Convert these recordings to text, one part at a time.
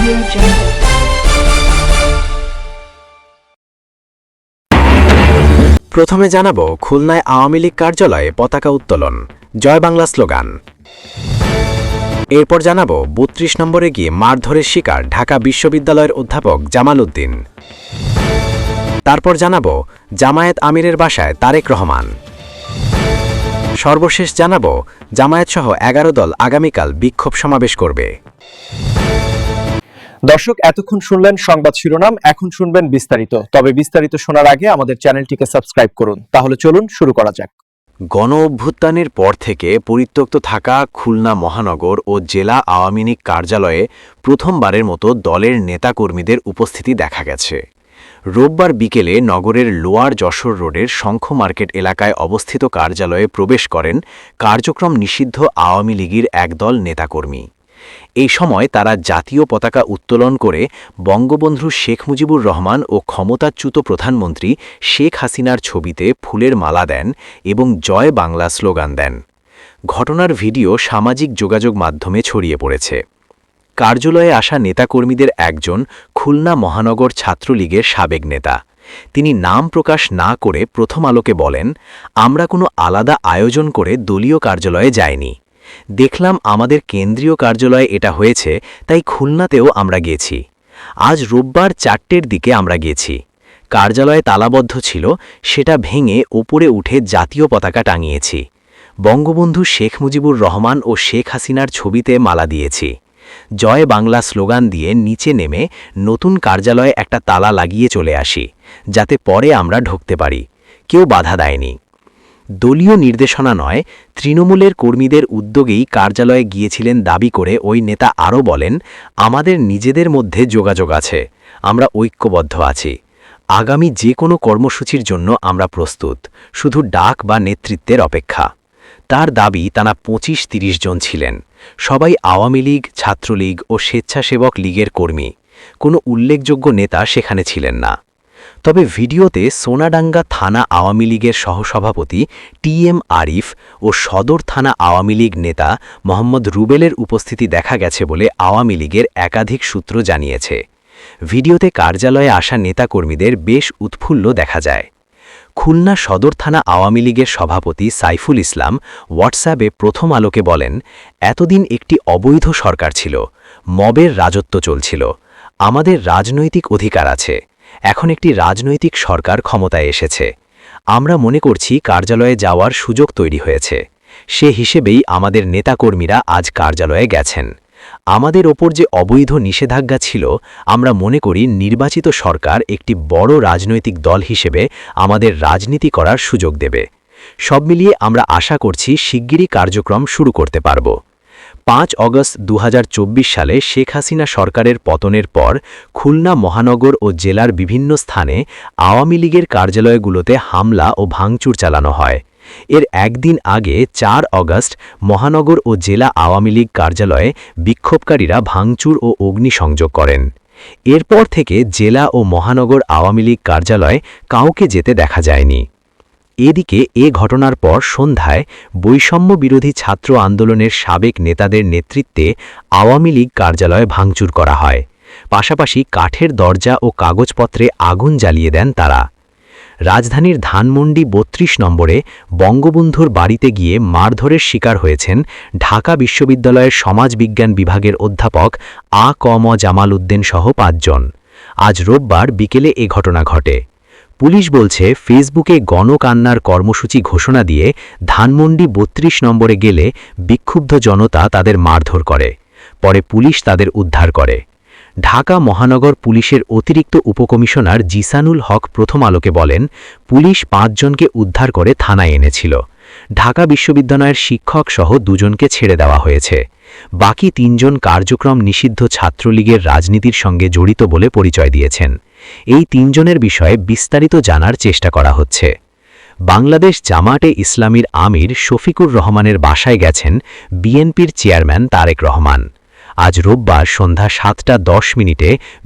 Audio Jungle. প্রথমে জানাবো খুলনায় আওয়ামী লীগ কার্যালয়ে পতাকা উত্তোলন, জয় বাংলা স্লোগান। এরপর জানাবো ৩২ নম্বরে গিয়ে মারধরের শিকার ঢাকা বিশ্ববিদ্যালয়ের অধ্যাপক জামাল উদ্দিন। তারপর জানাবো জামায়াত আমিরের বাসায় তারেক রহমান। সর্বশেষ জানাবো জামায়াতসহ ১১ দল আগামীকাল বিক্ষোভ সমাবেশ করবে। দর্শক, এতক্ষণ শুনলেন সংবাদ শিরোনাম, এখন শুনবেন বিস্তারিত। তবে বিস্তারিত শোনার আগে আমাদের চ্যানেলটিকে সাবস্ক্রাইব করুন। তাহলে চলুন শুরু করা যাক। গণ অভ্যুত্থানের পর থেকে পরিত্যক্ত থাকা খুলনা মহানগর ও জেলা আওয়ামী লীগ কার্যালয়ে প্রথমবারের মতো দলের নেতাকর্মীদের উপস্থিতি দেখা গেছে। রোববার বিকেলে নগরের লোয়ার যশোর রোডের শঙ্খ মার্কেট এলাকায় অবস্থিত কার্যালয়ে প্রবেশ করেন কার্যক্রম নিষিদ্ধ আওয়ামী লীগের একদল নেতাকর্মী। এই সময় তারা জাতীয় পতাকা উত্তোলন করে বঙ্গবন্ধু শেখ মুজিবুর রহমান ও ক্ষমতাচ্যুত প্রধানমন্ত্রী শেখ হাসিনার ছবিতে ফুলের মালা দেন এবং জয় বাংলা স্লোগান দেন। ঘটনার ভিডিও সামাজিক যোগাযোগ মাধ্যমে ছড়িয়ে পড়েছে। কার্যালয়ে আসা নেতাকর্মীদের একজন খুলনা মহানগর ছাত্রলীগের সাবেক নেতা। তিনি নাম প্রকাশ না করে প্রথম আলোকে বলেন, আমরা কোনো আলাদা আয়োজন করে দলীয় কার্যালয়ে যাইনি। দেখলাম আমাদের কেন্দ্রীয় কার্যালয়ে এটা হয়েছে, তাই খুলনাতেও আমরা গেছি। আজ রোববার ৪টের দিকে আমরা গেছি। কার্যালয়ে তালাবদ্ধ ছিল, সেটা ভেঙে ওপরে উঠে জাতীয় পতাকা টাঙিয়েছি। বঙ্গবন্ধু শেখ মুজিবুর রহমান ও শেখ হাসিনার ছবিতে মালা দিয়েছি। জয় বাংলা স্লোগান দিয়ে নিচে নেমে নতুন কার্যালয়ে একটা তালা লাগিয়ে চলে আসি, যাতে পরে আমরা ঢুকতে পারি। কেউ বাধা দেয়নি। দলীয় নির্দেশনা নয়, তৃণমূলের কর্মীদের উদ্যোগেই কার্যালয়ে গিয়েছিলেন দাবি করে ওই নেতা আরও বলেন, আমাদের নিজেদের মধ্যে যোগাযোগ আছে, আমরা ঐক্যবদ্ধ আছি। আগামী যে কোনো কর্মসূচির জন্য আমরা প্রস্তুত, শুধু ডাক বা নেতৃত্বের অপেক্ষা। তার দাবি তারা ২৫-৩০ জন ছিলেন, সবাই আওয়ামী লীগ, ছাত্রলীগ ও স্বেচ্ছাসেবক লীগের কর্মী। কোনো উল্লেখযোগ্য নেতা সেখানে ছিলেন না। তবে ভিডিওতে সোনাডাঙ্গা থানা আওয়ামী লীগের সহসভাপতি টিএম আরিফ ও সদর থানা আওয়ামী লীগ নেতা মোহাম্মদ রুবেলের উপস্থিতি দেখা গেছে বলে আওয়ামী লীগের একাধিক সূত্র জানিয়েছে। ভিডিওতে কার্যালয়ে আসা নেতাকর্মীদের বেশ উৎফুল্ল দেখা যায়। খুলনা সদর থানা আওয়ামী লীগের সভাপতি সাইফুল ইসলাম হোয়াটসঅ্যাপে প্রথম আলোকে বলেন, এতদিন একটি অবৈধ সরকার ছিল, মবের রাজত্ব চলছিল। আমাদের রাজনৈতিক অধিকার আছে, এখন একটি রাজনৈতিক সরকার ক্ষমতায় এসেছে। আমরা মনে করছি কার্যালয়ে যাওয়ার সুযোগ তৈরি হয়েছে। সে হিসেবেই আমাদের নেতাকর্মীরা আজ কার্যালয়ে গেছেন। আমাদের ওপর যে অবৈধ নিষেধাজ্ঞা ছিল, আমরা মনে করি নির্বাচিত সরকার একটি বড় রাজনৈতিক দল হিসেবে আমাদের রাজনীতি করার সুযোগ দেবে। সব মিলিয়ে আমরা আশা করছি শিগগিরই কার্যক্রম শুরু করতে পারব। ৫ অগস্ট ২০২৪ সালে শেখ হাসিনা সরকারের পতনের পর খুলনা মহানগর ও জেলার বিভিন্ন স্থানে আওয়ামী লীগের কার্যালয়গুলোতে হামলা ও ভাঙচুর চালানো হয়। এর একদিন আগে ৪ অগস্ট মহানগর ও জেলা আওয়ামী লীগ কার্যালয়ে বিক্ষোভকারীরা ভাঙচুর ও অগ্নিসংযোগ করেন। এরপর থেকে জেলা ও মহানগর আওয়ামী লীগ কার্যালয়ে কাউকে যেতে দেখা যায়নি। এদিকে এ ঘটনার পর সন্ধ্যায় বৈষম্য বিরোধী ছাত্র আন্দোলনের সাবেক নেতাদের নেতৃত্বে আওয়ামী লীগ কার্যালয়ে ভাঙচুর করা হয়। পাশাপাশি কাঠের দরজা ও কাগজপত্রে আগুন জ্বালিয়ে দেন তারা। রাজধানীর ধানমন্ডি ৩২ নম্বরে বঙ্গবন্ধুর বাড়িতে গিয়ে মারধরের শিকার হয়েছেন ঢাকা বিশ্ববিদ্যালয়ের সমাজবিজ্ঞান বিভাগের অধ্যাপক আ.ক.ম জামাল উদ্দিন সহ ৫ জন। আজ রোববার বিকেলে এ ঘটনা ঘটে। পুলিশ বলছে, ফেসবুকে গণকান্নার কর্মসূচি ঘোষণা দিয়ে ধানমন্ডি ৩২ নম্বরে গেলে বিক্ষুব্ধ জনতা তাদের মারধর করে। পরে পুলিশ তাদের উদ্ধার করে। ঢাকা মহানগর পুলিশের অতিরিক্ত উপকমিশনার জিসানুল হক প্রথম আলোকে বলেন, পুলিশ ৫ জনকে উদ্ধার করে থানায় এনেছিল। ঢাকা বিশ্ববিদ্যালয়ের শিক্ষক সহ ২ জনকে ছেড়ে দেওয়া হয়েছে। বাকি ৩ জন কার্যক্রম নিষিদ্ধ ছাত্রলীগের রাজনীতির সঙ্গে জড়িত বলে পরিচয় দিয়েছেন। এই ৩ জনের বিষয়ে বিস্তারিত জানার চেষ্টা করা হচ্ছে। বাংলাদেশ জামায়াতে ইসলামীর আমির শফিকুর রহমানের বাসায় গেছেন বিএনপির চেয়ারম্যান তারেক রহমান। আজ রোববার সন্ধ্যা ৭টা ১০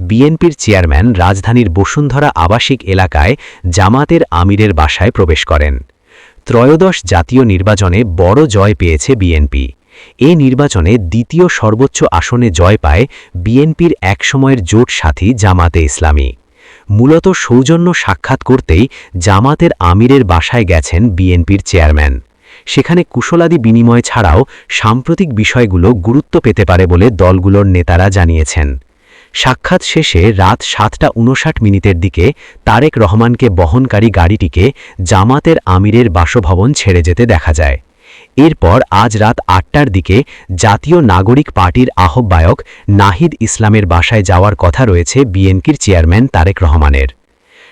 বিএনপির চেয়ারম্যান রাজধানীর বসুন্ধরা আবাসিক এলাকায় জামায়াতের আমিরের বাসায় প্রবেশ করেন। ত্রয়োদশ জাতীয় নির্বাচনে বড় জয় পেয়েছে বিএনপি। এ নির্বাচনে দ্বিতীয় সর্বোচ্চ আসনে জয় পায় বিএনপির একসময়ের জোট সাথী জামাতে ইসলামী। মূলত সৌজন্য সাক্ষাৎ করতেই জামাতের আমিরের বাসায় গেছেন বিএনপির চেয়ারম্যান। সেখানে কুশলাদি বিনিময় ছাড়াও সাম্প্রতিক বিষয়গুলো গুরুত্ব পেতে পারে বলে দলগুলোর নেতারা জানিয়েছেন। সাক্ষাৎ শেষে রাত 7:59 দিকে তারেক রহমানকে বহনকারী গাড়িটিকে জামাতের আমিরের বাসভবন ছেড়ে যেতে দেখা যায়। এরপর আজ রাত 8টার দিকে জাতীয় নাগরিক পার্টির আহ্বায়ক নাহিদ ইসলামের বাসায় যাওয়ার কথা রয়েছে বিএনপির চেয়ারম্যান তারেক রহমানের।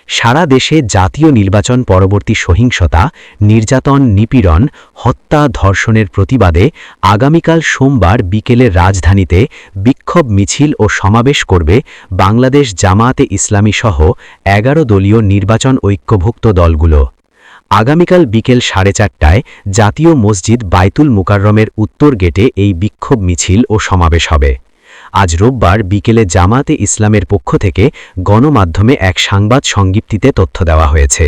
সারা দেশে জাতীয় নির্বাচন পরবর্তী সহিংসতা, নির্যাতন, নিপীড়ন, হত্যা, ধর্ষণের প্রতিবাদে আগামীকাল সোমবার বিকেলে রাজধানীতে বিক্ষোভ মিছিল ও সমাবেশ করবে বাংলাদেশ জামায়াতে ইসলামী সহ 11 দলীয় নির্বাচন ঐক্যভুক্ত দলগুলো। আগামীকাল বিকেল 4:30টায় জাতীয় মসজিদ বাইতুল মুকাররমের উত্তর গেটে এই বিক্ষোভ মিছিল ও সমাবেশ হবে। আজ রোববার বিকেলে জামায়াতে ইসলামের পক্ষ থেকে গণমাধ্যমে এক সংবাদ সংক্ষিপ্তিতে তথ্য দেওয়া হয়েছে।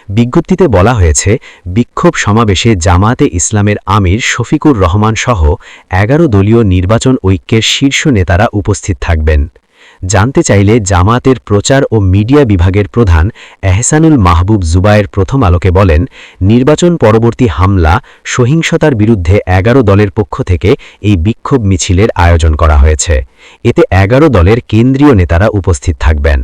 বিজ্ঞপ্তিতে বলা হয়েছে, বিক্ষোভ সমাবেশে জামায়াতে ইসলামের আমির শফিকুর রহমান সহ 11 দলীয় নির্বাচন ঐক্যের শীর্ষ নেতারা উপস্থিত থাকবেন। জানতে চাইলে জামায়াতের প্রচার ও মিডিয়া বিভাগের প্রধান এহসানুল মাহবুব জুবায়ের প্রথম আলোকে বলেন, নির্বাচন পরবর্তী হামলা, সহিংসতার বিরুদ্ধে 11 দলের পক্ষ থেকে এই বিক্ষোভ মিছিলের আয়োজন করা হয়েছে। এতে 11 দলের কেন্দ্রীয় নেতারা উপস্থিত থাকবেন।